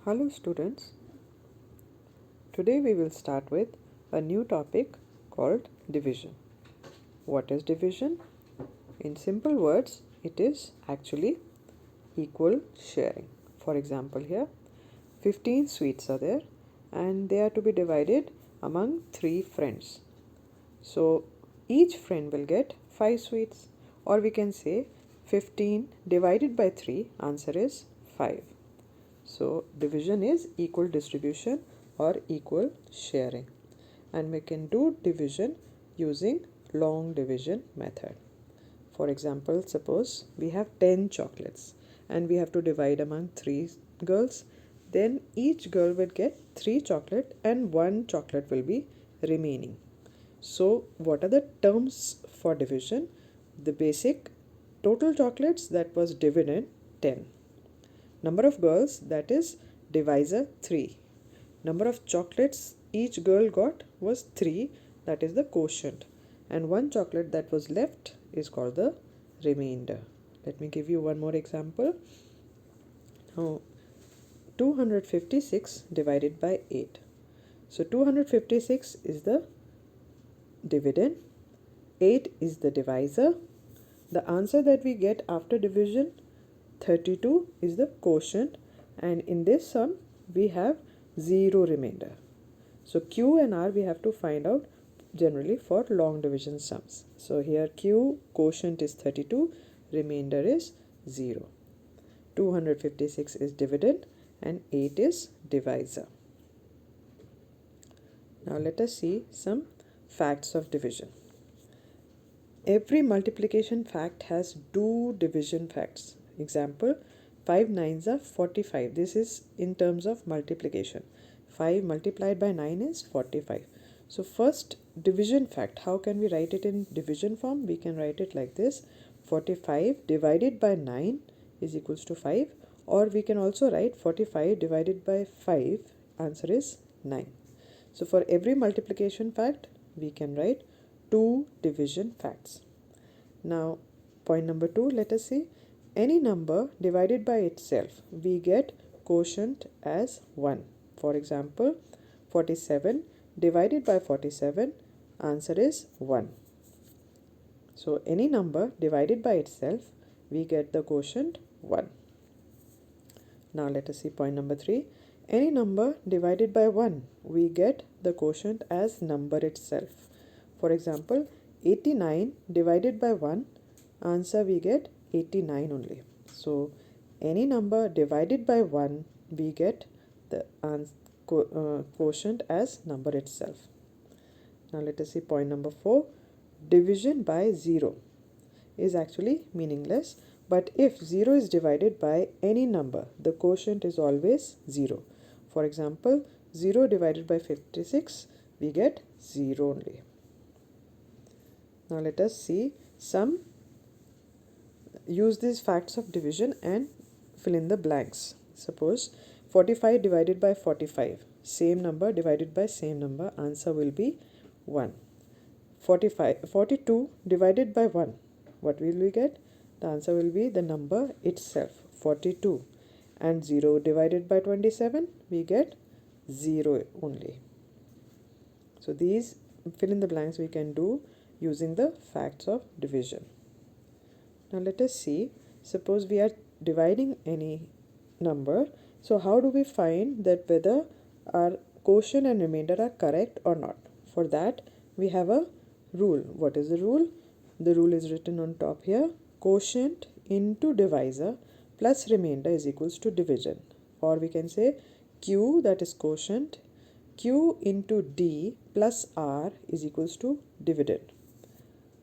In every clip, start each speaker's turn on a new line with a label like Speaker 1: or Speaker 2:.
Speaker 1: Hello students, today we will start with a new topic called division. What is division? In simple words, it is actually equal sharing. For example, here 15 sweets are there and they are to be divided among 3 friends. So each friend will get 5 sweets, or we can say 15 divided by 3, answer is 5. So division is equal distribution or equal sharing, and we can do division using long division method. For example, suppose we have 10 chocolates and we have to divide among 3 girls, then each girl will get 3 chocolate and 1 chocolate will be remaining. So what are the terms for division? The basic total chocolates, that was dividend 10. Number of girls, that is divisor 3. Number of chocolates each girl got was 3, that is the quotient. And 1 chocolate that was left is called the remainder. Let me give you one more example. Now 256 divided by 8. So 256 is the dividend, 8 is the divisor. The answer that we get after division, 32, is the quotient, and in this sum we have 0 remainder. So Q and R we have to find out generally for long division sums. So here Q quotient is 32, remainder is 0. 256 is dividend and 8 is divisor. Now let us see some facts of division. Every multiplication fact has two division facts. Example, 5 nines are 45. This is in terms of multiplication. 5 multiplied by 9 is 45. So first division fact, how can we write it in division form? We can write it like this: 45 divided by 9 is equals to 5, or we can also write 45 divided by 5, answer is 9. So for every multiplication fact, we can write two division facts. Now point number 2, let us see. Any number divided by itself, we get quotient as 1. For example, 47 divided by 47, answer is 1. So any number divided by itself, we get the quotient 1. Now let us see point number 3. Any number divided by 1, we get the quotient as number itself. For example, 89 divided by 1, answer we get 89 only. So any number divided by 1, we get the quotient as number itself. Now let us see point number 4. Division by 0 is actually meaningless, but if 0 is divided by any number, the quotient is always 0. For example, 0 divided by 56, we get 0 only. Now let us see use these facts of division and fill in the blanks. Suppose 45 divided by 45, same number divided by same number, answer will be 1. 42 divided by 1, what will we get? The answer will be the number itself, 42. And 0 divided by 27, we get 0 only. So these fill in the blanks we can do using the facts of division. Now let us see, suppose we are dividing any number. So how do we find that whether our quotient and remainder are correct or not? For that we have a rule. What is the rule? The rule is written on top here: quotient into divisor plus remainder is equals to division. Or we can say Q, that is quotient, Q into D plus R is equals to dividend.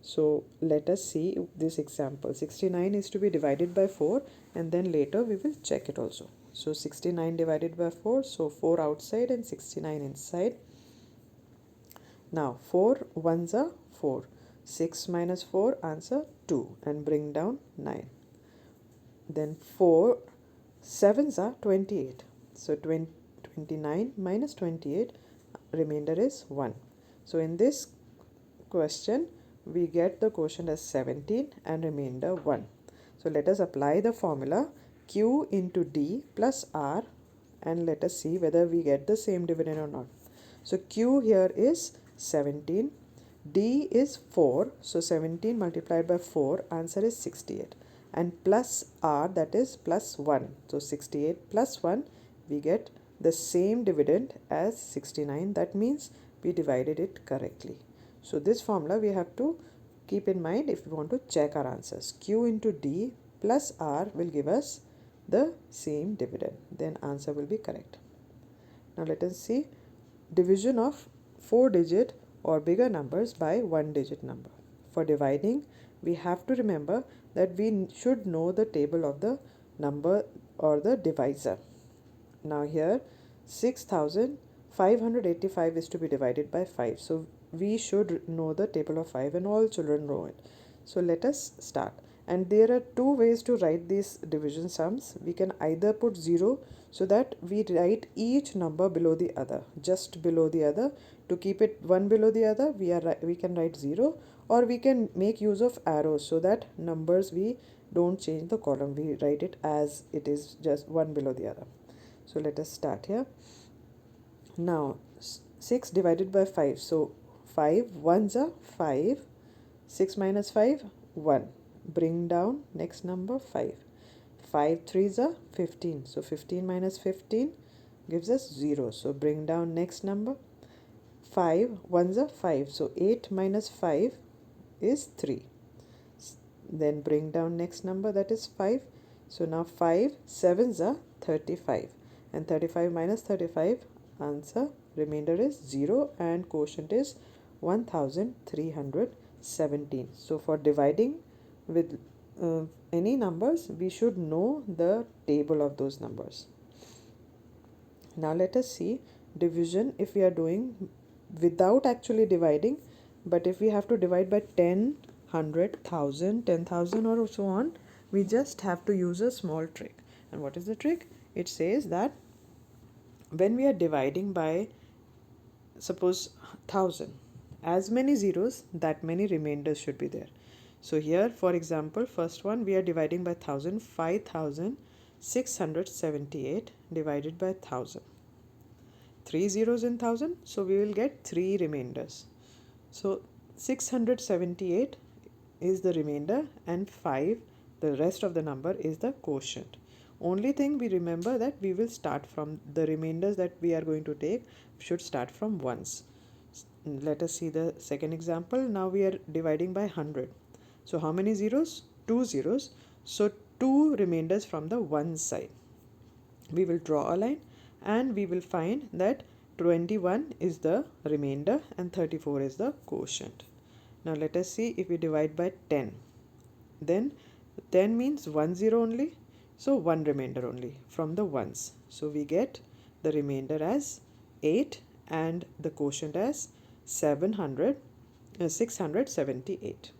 Speaker 1: So let us see this example. 69 is to be divided by 4, and then later we will check it also. So 69 divided by 4, so 4 outside and 69 inside. Now 4 ones are 4. 6 minus 4, answer 2, and bring down 9. Then 4 sevens are 28. So 29 minus 28, remainder is 1. So in this question, we get the quotient as 17 and remainder 1. So let us apply the formula Q into D plus R and let us see whether we get the same dividend or not. So Q here is 17, D is 4, so 17 multiplied by 4, answer is 68, and plus R, that is plus 1, so 68 plus 1, we get the same dividend as 69. That means we divided it correctly. So this formula we have to keep in mind if we want to check our answers. Q into D plus R will give us the same dividend. Then answer will be correct. Now let us see division of 4-digit or bigger numbers by 1-digit number. For dividing, we have to remember that we should know the table of the number or the divisor. Now here 6585 is to be divided by 5. So we should know the table of 5 and all children know it. So let us start. And there are two ways to write these division sums. We can either put 0 so that we write each number below the other, just below the other. To keep it one below the other, we can write 0, or we can make use of arrows so that numbers we don't change the column. We write it as it is, just one below the other. So let us start here. Now 6 divided by 5. So 5 ones are 5. 6 minus 5, 1. Bring down next number 5. 5 threes are 15. So 15 minus 15 gives us 0. So bring down next number. 5 ones are 5. So 8 minus 5 is 3. Then bring down next number, that is 5. So now 5 sevens are 35. And 35 minus 35, answer remainder is 0 and quotient is 1317. So for dividing with any numbers, we should know the table of those numbers. Now let us see division if we are doing without actually dividing, but if we have to divide by 10, 100, 1000, 10,000 or so on, we just have to use a small trick. And what is the trick? It says that when we are dividing by, suppose 1000, as many zeros, that many remainders should be there. So here, for example, first one, we are dividing by 1000, 5678 divided by 1000. 3 zeros in 1000, so we will get 3 remainders. So 678 is the remainder and 5, the rest of the number, is the quotient. Only thing we remember that we will start from the remainders that we are going to take should start from ones. Let us see the second example. Now we are dividing by 100. So how many zeros? 2 zeros. So 2 remainders from the one side. We will draw a line and we will find that 21 is the remainder and 34 is the quotient. Now let us see if we divide by 10. Then 10 means 1 0 only. So 1 remainder only from the ones. So we get the remainder as 8 and the quotient as 678.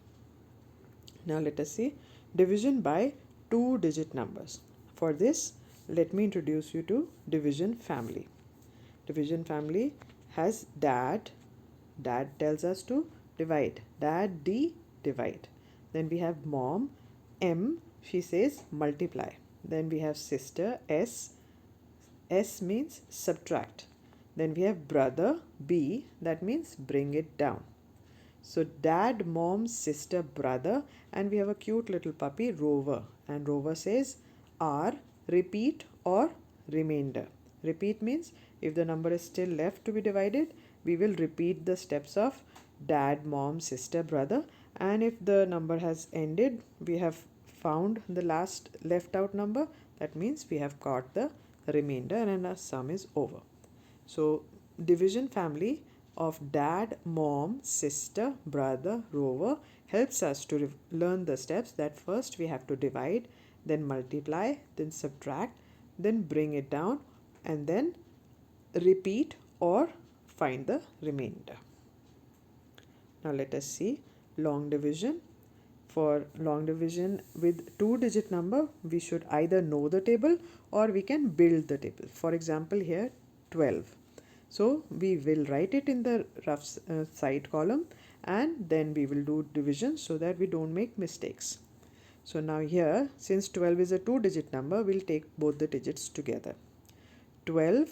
Speaker 1: Now let us see division by 2-digit numbers. For this, let me introduce you to division family. Division family has dad. Dad tells us to divide. Dad, D, divide. Then we have mom, M, she says multiply. Then we have sister, S. S means subtract. Then we have brother, B, that means bring it down. So dad, mom, sister, brother, and we have a cute little puppy, Rover. And Rover says R, repeat or remainder. Repeat means if the number is still left to be divided, we will repeat the steps of dad, mom, sister, brother. And if the number has ended, we have found the last left out number, that means we have got the remainder and our sum is over. So division family of dad, mom, sister, brother, Rover helps us to learn the steps that first we have to divide, then multiply, then subtract, then bring it down, and then repeat or find the remainder. Now let us see long division. For long division with 2-digit number, we should either know the table or we can build the table. For example, here 12. So we will write it in the rough side column and then we will do division so that we don't make mistakes. So now here, since 12 is a 2-digit number, we'll take both the digits together. 12.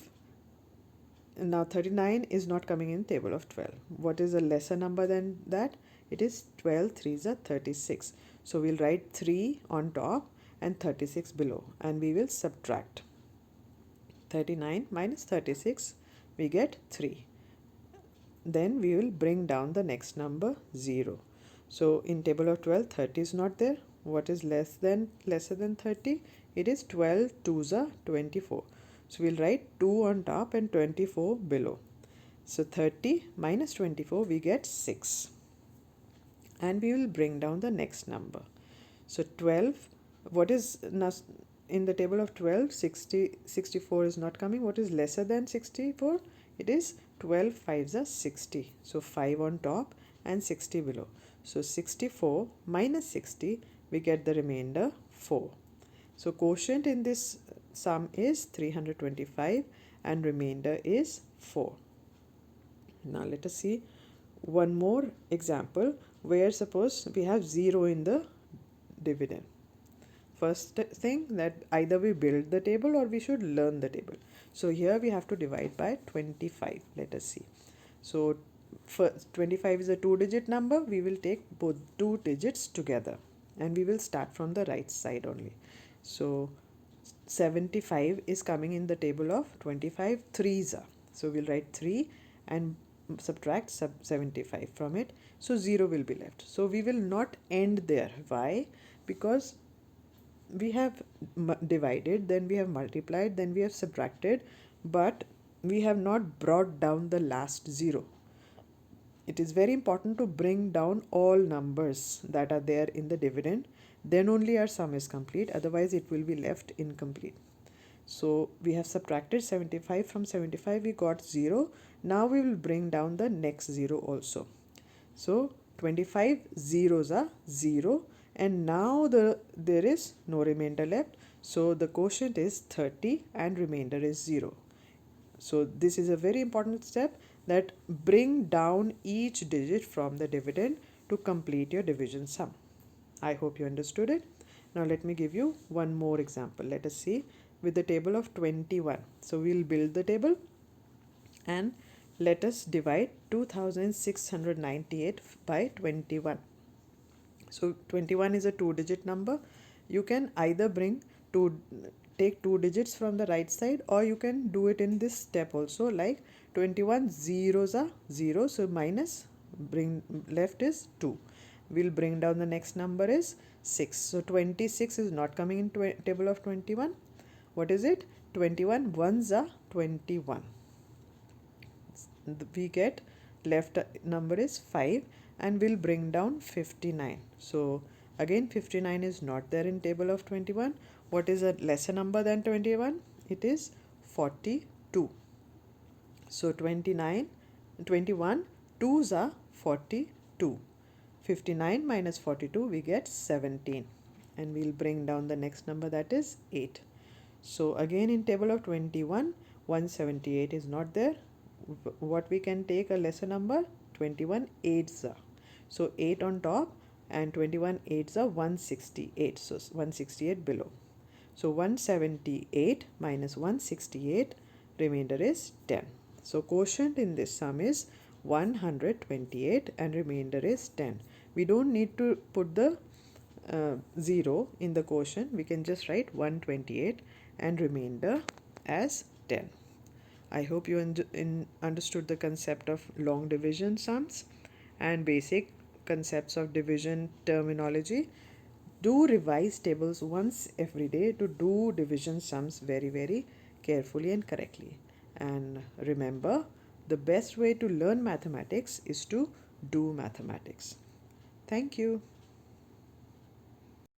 Speaker 1: Now 39 is not coming in table of 12. What is a lesser number than that? It is 12 3s are 36. So we'll write 3 on top and 36 below, and we will subtract. 39 minus 36, we get 3. Then we will bring down the next number, 0. So in table of 12, 30 is not there. What is lesser than 30? It is 12 2s are 24. So we'll write 2 on top and 24 below. So 30 minus 24, we get 6. And we will bring down the next number. So 12, what is now in the table of 12, 64 is not coming. What is lesser than 64? It is 12 5s are 60. So 5 on top and 60 below. So 64 minus 60, we get the remainder 4. So quotient in this sum is 325 and remainder is 4. Now let us see one more example where suppose we have 0 in the dividend. First thing, that either we build the table or we should learn the table. So here we have to divide by 25. Let us see. So first, 25 is a 2-digit number. We will take both 2 digits together and we will start from the right side only. So 75 is coming in the table of 25 3s are. So we'll write 3 and subtract 75 from it. So 0 will be left. So we will not end there. Why? Because we have divided, then we have multiplied, then we have subtracted, but we have not brought down the last 0. It is very important to bring down all numbers that are there in the dividend. Then only our sum is complete. Otherwise, it will be left incomplete. So we have subtracted 75 from 75. We got 0. Now we will bring down the next 0 also. So 25 zeros are 0. And now there is no remainder left. So the quotient is 30 and remainder is 0. So this is a very important step, that bring down each digit from the dividend to complete your division sum. I hope you understood it. Now let me give you one more example. Let us see with the table of 21. So we'll build the table and let us divide 2698 by 21. So 21 is a 2-digit number. You can either take 2 digits from the right side, or you can do it in this step also, like 21 zeros are 0. So minus, bring left is 2. We'll bring down the next number is 6. So 26 is not coming in table of 21. What is it? 21 ones are 21. We get left number is 5 and we'll bring down 59. So again 59 is not there in table of 21. What is a lesser number than 21? It is 42. So 21 2s are 42. 59 minus 42, we get 17. And we'll bring down the next number, that is 8. So again in table of 21, 178 is not there. What we can take a lesser number? 21 8s are. So 8 on top and 21 8s are 168. So 168 below. So 178 minus 168, remainder is 10. So quotient in this sum is 128 and remainder is 10. We don't need to put the 0 in the quotient. We can just write 128 and remainder as 10. I hope you understood the concept of long division sums and basic concepts of division terminology. Do revise tables once every day to do division sums very, very carefully and correctly. And remember, the best way to learn mathematics is to do mathematics. Thank you.